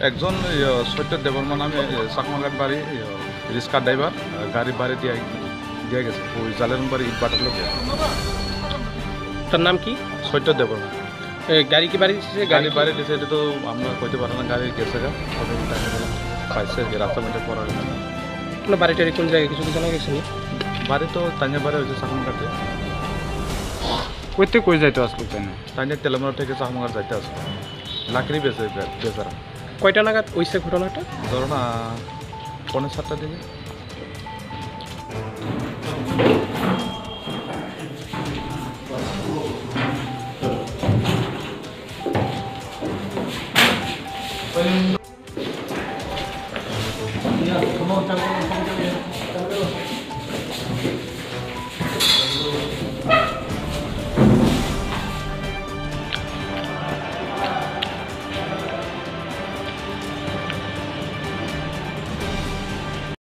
একজন সৈত্য দেববর্মা নামে চাকমাঘাট বাড়ি রিক্সা ড্রাইভার গাড়ি বাড়ি দিয়ে গেছে ওই জালের বাড়ি ইট বাটার লোক। তার নাম কি? সৈত্য দেববর্মা। গাড়ি কি বাড়ি দিচ্ছে? গাড়ি বাড়ি দিয়েছে এটা তো আমরা কইতে পারি না, গাড়ি গেছে গা পাইছে রাস্তার মধ্যে পড়ার জন্য। বাড়িটারি কোন জায়গায় কিছু জানা গেছে না? বাড়ি তো তাইনের বাড়ি হয়েছে চাকমাঘাটে। কইতে কই যাইতে আসলো তাই না? তাইনের তেলেমারা থেকে চাকমাঘাট যাইতে আসলো, লাকড়ি বেছে বেচারা। কয়টা নাগাদ হয়েছে ঘটনাটা? ধরো না 6:45 দিকে। Ya, ¿cómo están?